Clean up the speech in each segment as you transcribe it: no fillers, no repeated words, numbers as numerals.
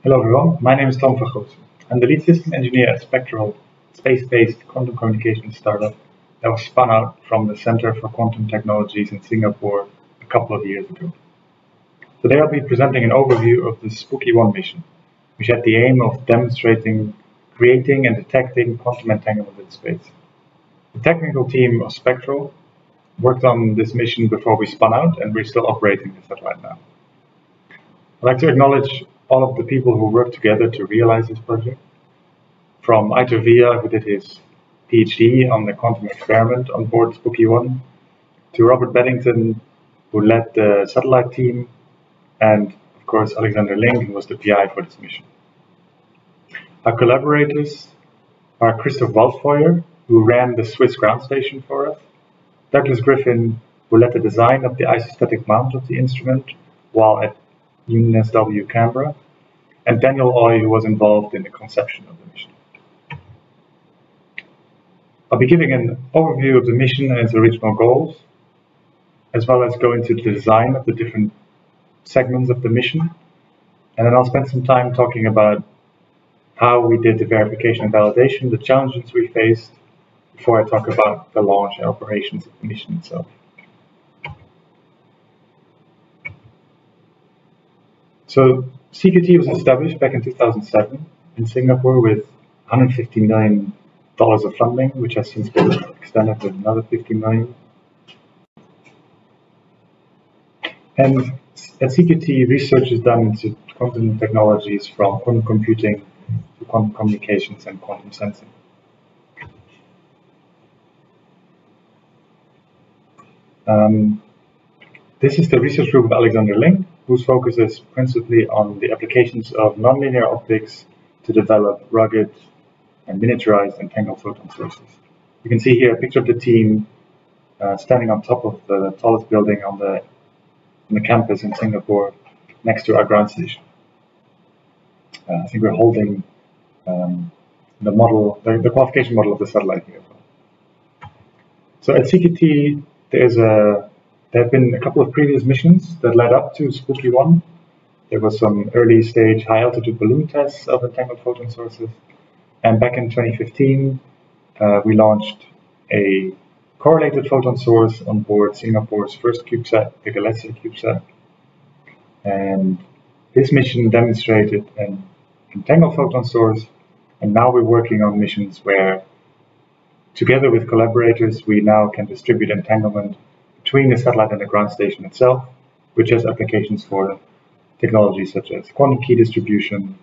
Hello everyone, my name is Tom Vergozen. I'm the lead system engineer at Spectral, space-based quantum communications startup that was spun out from the Center for Quantum Technologies in Singapore a couple of years ago. Today I'll be presenting an overview of the Spooqy 1 mission, which had the aim of demonstrating, creating and detecting quantum entanglement in space. The technical team of Spectral worked on this mission before we spun out, and we're still operating the satellite now. I'd like to acknowledge all of the people who worked together to realize this project. From Aitor Villa, who did his PhD on the quantum experiment on board Spooqy 1, to Robert Beddington, who led the satellite team, and of course Alexander Link, who was the PI for this mission. Our collaborators are Christoph Waldfeuer, who ran the Swiss ground station for us, Douglas Griffin, who led the design of the isostatic mount of the instrument while at UNSW Canberra, and Daniel Oy, who was involved in the conception of the mission. I'll be giving an overview of the mission and its original goals, as well as go into the design of the different segments of the mission, and then I'll spend some time talking about how we did the verification and validation, the challenges we faced, before I talk about the launch and operations of the mission itself. So CQT was established back in 2007 in Singapore with $150 million of funding, which has since been extended with another $50 million. And at CQT, research is done into quantum technologies from quantum computing to quantum communications and quantum sensing. This is the research group of Alexander Link, whose focus is principally on the applications of nonlinear optics to develop rugged and miniaturized entangled photon sources. You can see here a picture of the team standing on top of the tallest building on the campus in Singapore, next to our ground station. I think we're holding the model, the qualification model of the satellite here as well. So at CQT, there have been a couple of previous missions that led up to Spooqy 1. There was some early stage high altitude balloon tests of entangled photon sources. And back in 2015, we launched a correlated photon source on board Singapore's first CubeSat, the Galaxy CubeSat. And this mission demonstrated an entangled photon source. And now we're working on missions where, together with collaborators, we now can distribute entanglement between the satellite and the ground station itself, which has applications for technologies such as quantum key distribution,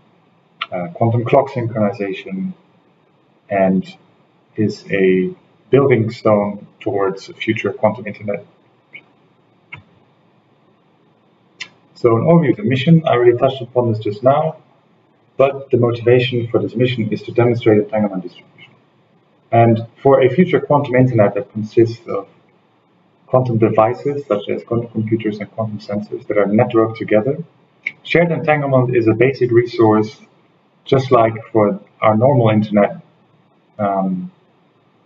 quantum clock synchronization, and is a building stone towards a future quantum internet. So an overview of the mission, I already touched upon this just now, but the motivation for this mission is to demonstrate entanglement distribution. And for a future quantum internet that consists of quantum devices such as quantum computers and quantum sensors that are networked together, shared entanglement is a basic resource, just like for our normal internet.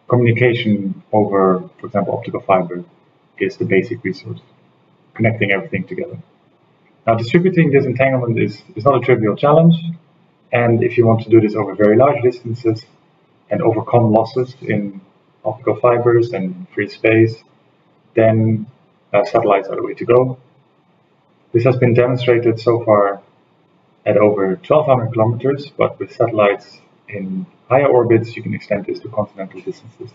Communication over, for example, optical fiber is the basic resource, connecting everything together. Now, distributing this entanglement is not a trivial challenge, and if you want to do this over very large distances and overcome losses in optical fibers and free space, then satellites are the way to go. This has been demonstrated so far at over 1,200 kilometers, but with satellites in higher orbits, you can extend this to continental distances.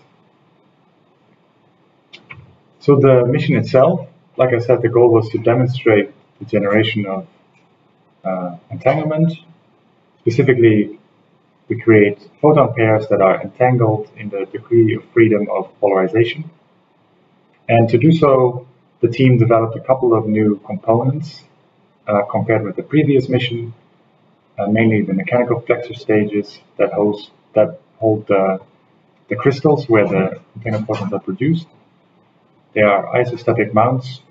So the mission itself, like I said, the goal was to demonstrate the generation of entanglement. Specifically, we create photon pairs that are entangled in the degree of freedom of polarization. And to do so, the team developed a couple of new components compared with the previous mission, mainly the mechanical flexor stages that hold the crystals where the entangled photons are produced. They are isostatic mounts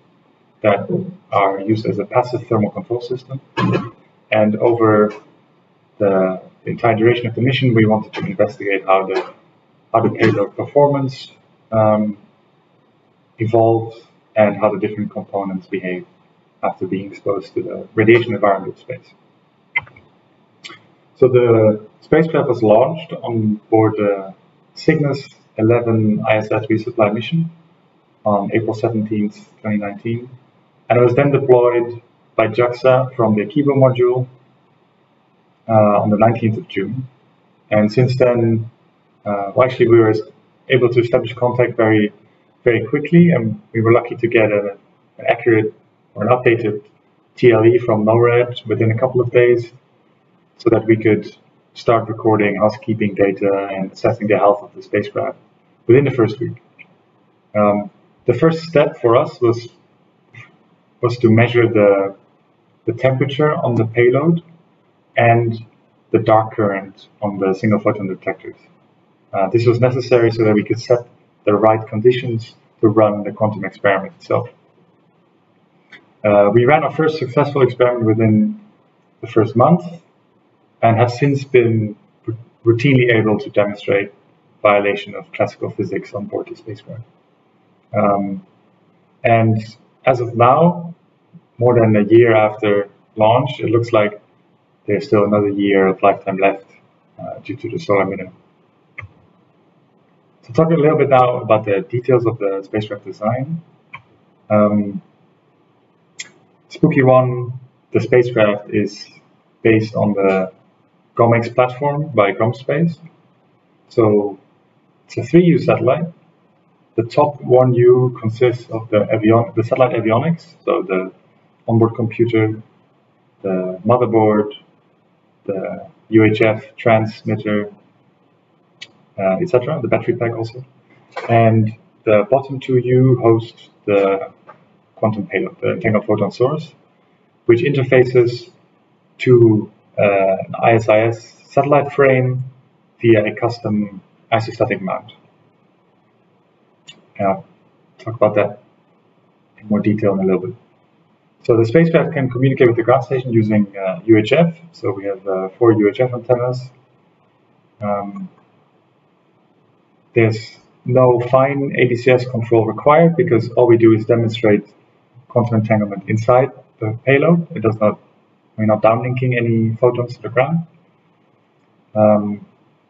that are used as a passive thermal control system. And over the entire duration of the mission, we wanted to investigate how the payload performance evolves and how the different components behave after being exposed to the radiation environment of space. So the spacecraft was launched on board the Cygnus 11 ISS resupply mission on April 17th, 2019, and it was then deployed by JAXA from the Kibo module on the 19th of June. And since then, well, actually, we were able to establish contact very, very quickly, and we were lucky to get an accurate or an updated TLE from NORAD within a couple of days, so that we could start recording housekeeping data and assessing the health of the spacecraft within the first week. The first step for us was to measure the temperature on the payload and the dark current on the single photon detectors. This was necessary so that we could set the right conditions to run the quantum experiment itself. We ran our first successful experiment within the first month and have since been routinely able to demonstrate violation of classical physics on board the spacecraft. And as of now, more than a year after launch, it looks like there's still another year of lifetime left due to the solar minimum. So talking a little bit now about the details of the spacecraft design. Spooqy 1, the spacecraft, is based on the GOMX platform by GomSpace. So it's a 3U satellite. The top 1U consists of the satellite avionics, so the onboard computer, the motherboard, the UHF transmitter, etc., the battery pack also. And the bottom 2U hosts the quantum payload, the entangled photon source, which interfaces to an ISIS satellite frame via a custom isostatic mount. I'll talk about that in more detail in a little bit. So the spacecraft can communicate with the ground station using UHF. So we have 4 UHF antennas. There's no fine ADCS control required because all we do is demonstrate quantum entanglement inside the payload. It does not, we're not downlinking any photons to the ground.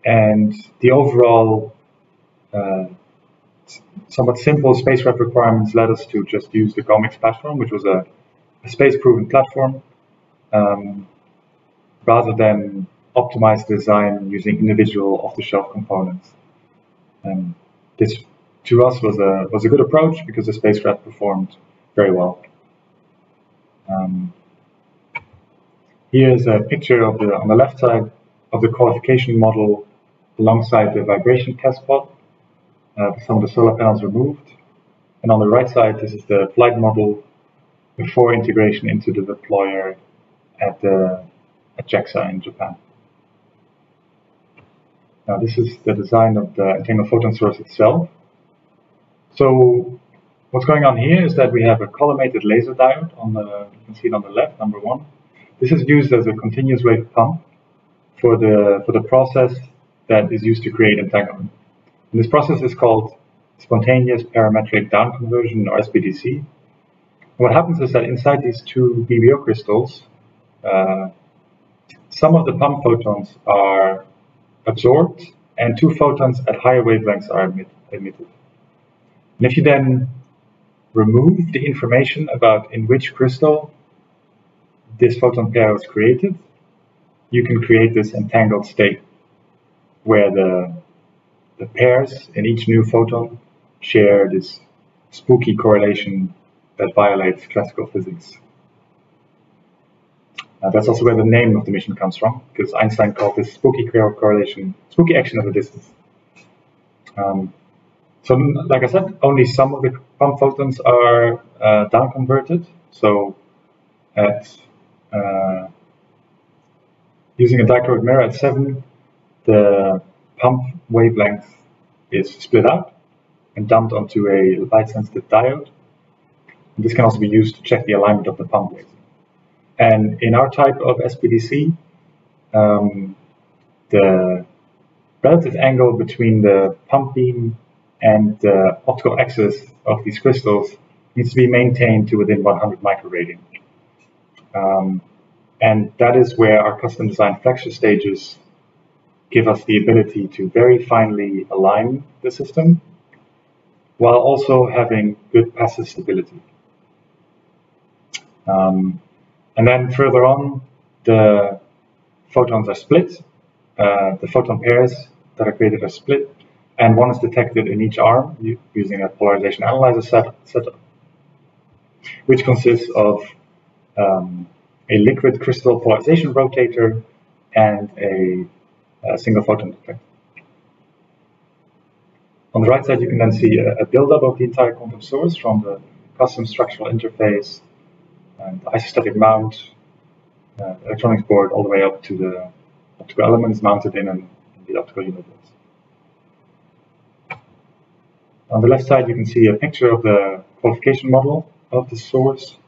And the overall somewhat simple spacecraft requirements led us to just use the GOMX platform, which was a space-proven platform, rather than optimize the design using individual off-the-shelf components. And this, to us, was a good approach because the spacecraft performed very well. Here's a picture of on the left side of the qualification model alongside the vibration test pod, some of the solar panels removed. And on the right side, this is the flight model before integration into the deployer at JAXA in Japan. Now this is the design of the entangled photon source itself. So what's going on here is that we have a collimated laser diode you can see it on the left, number 1. This is used as a continuous wave pump for the process that is used to create entanglement. And this process is called spontaneous parametric down conversion, or SPDC. And what happens is that inside these 2 BBO crystals, some of the pump photons are absorbed and 2 photons at higher wavelengths are emitted. And if you then remove the information about in which crystal this photon pair was created, you can create this entangled state where the pairs in each new photon share this spooky correlation that violates classical physics. That's also where the name of the mission comes from, because Einstein called this spooky correlation, spooky action at a distance. So, like I said, only some of the pump photons are down converted. So, using a dichroic mirror at 7, the pump wavelength is split out and dumped onto a light-sensitive diode. And this can also be used to check the alignment of the pump waves. And in our type of SPDC, the relative angle between the pump beam and the optical axis of these crystals needs to be maintained to within 100 microradian. And that is where our custom designed flexure stages give us the ability to very finely align the system while also having good passive stability. And then further on, the photons are split. The photon pairs that are created are split, and one is detected in each arm using a polarization analyzer setup, which consists of a liquid crystal polarization rotator and a single photon detector. On the right side, you can then see a buildup of the entire quantum source from the custom structural interface and the isostatic mount, electronics board, all the way up to the optical elements mounted in the optical unit. On the left side, you can see a picture of the qualification model of the source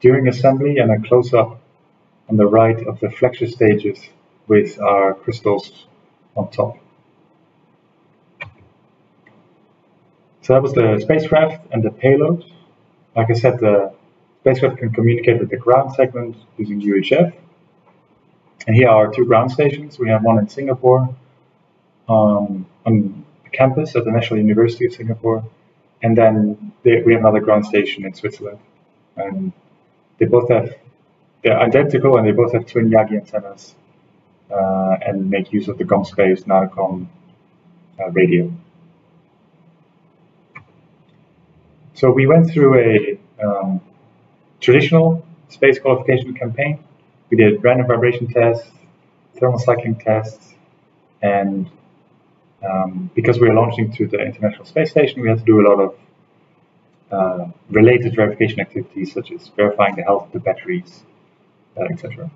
during assembly, and a close-up on the right of the flexure stages with our crystals on top. So that was the spacecraft and the payload. Like I said, the spacecraft can communicate with the ground segment using UHF. And here are two ground stations. We have one in Singapore on the campus at the National University of Singapore. And then we have another ground station in Switzerland. And they're identical, and they both have twin Yagi antennas and make use of the GOM-spaced Nano radio. So we went through a traditional space qualification campaign. We did random vibration tests, thermal cycling tests, and because we are launching to the International Space Station, we had to do a lot of related verification activities, such as verifying the health of the batteries, etc.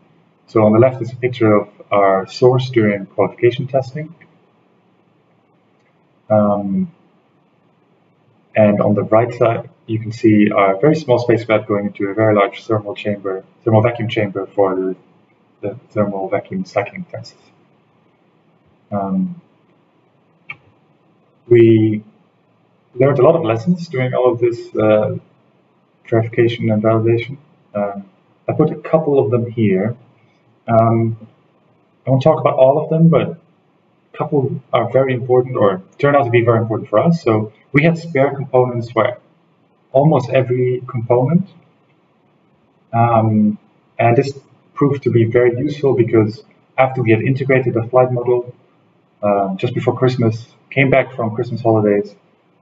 So on the left is a picture of our source during qualification testing. And on the right side, you can see our very small spacecraft going into a very large thermal vacuum chamber for the thermal vacuum cycling tests. We learned a lot of lessons during all of this verification and validation. I put a couple of them here. I won't talk about all of them, but a couple are very important, or turn out to be very important for us. So we had spare components for almost every component. And this proved to be very useful because after we had integrated the flight model just before Christmas, came back from Christmas holidays,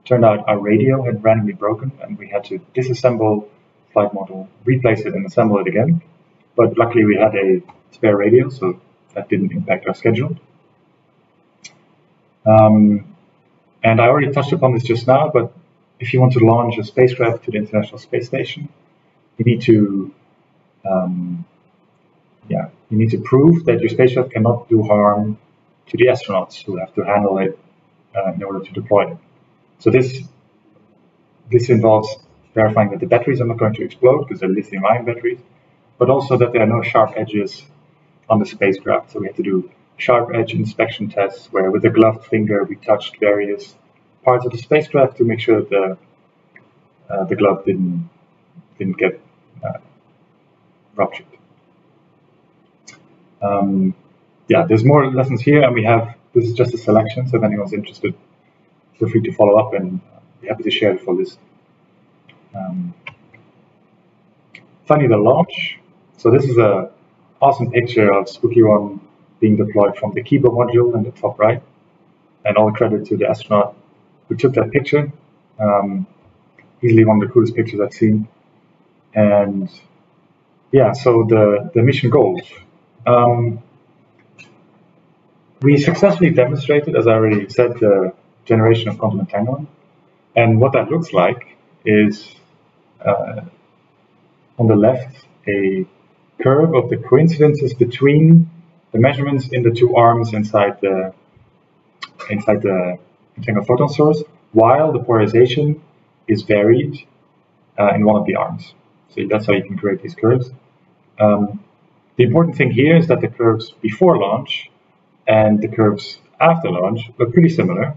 turned out our radio had randomly broken, and we had to disassemble the flight model, replace it, and assemble it again. But luckily we had a spare radio, so that didn't impact our schedule. And I already touched upon this just now, but if you want to launch a spacecraft to the International Space Station, you need to prove that your spacecraft cannot do harm to the astronauts who have to handle it in order to deploy it. So this involves verifying that the batteries are not going to explode because they're lithium-ion batteries, but also that there are no sharp edges on the spacecraft. So we had to do sharp edge inspection tests where with a gloved finger we touched various parts of the spacecraft to make sure that the glove didn't get ruptured. There's more lessons here, and this is just a selection, so if anyone's interested, feel free to follow up, and be happy to share the full list. Finally, the launch. So this is an awesome picture of Spooqy 1 being deployed from the Kibo module in the top right, and all credit to the astronaut who took that picture. Easily one of the coolest pictures I've seen. And yeah, so the mission goals. We successfully demonstrated, as I already said, the generation of quantum entanglement. And what that looks like is, on the left, a curve of the coincidences between the measurements in the two arms inside the entangled photon source, while the polarization is varied in one of the arms. So that's how you can create these curves. The important thing here is that the curves before launch and the curves after launch look pretty similar.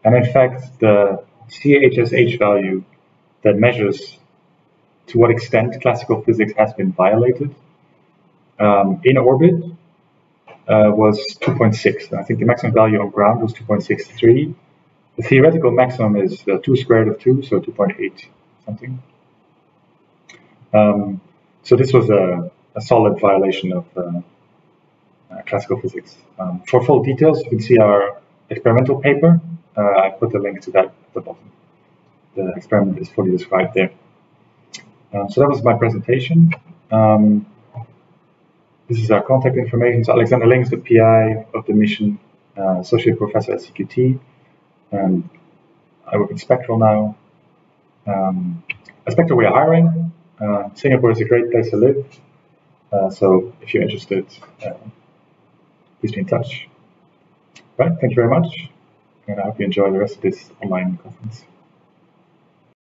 And in fact, the CHSH value that measures to what extent classical physics has been violated In orbit was 2.6. I think the maximum value on ground was 2.63. The theoretical maximum is 2 squared of 2, so 2.8 something. So this was a solid violation of classical physics. For full details, you can see our experimental paper. I put the link to that at the bottom. The experiment is fully described there. So that was my presentation. This is our contact information. So Alexander Ling is the PI of the mission, associate professor at CQT. I work at Spectral now. At Spectral we are hiring. Singapore is a great place to live. So if you're interested, please be in touch. Right, thank you very much. And I hope you enjoy the rest of this online conference.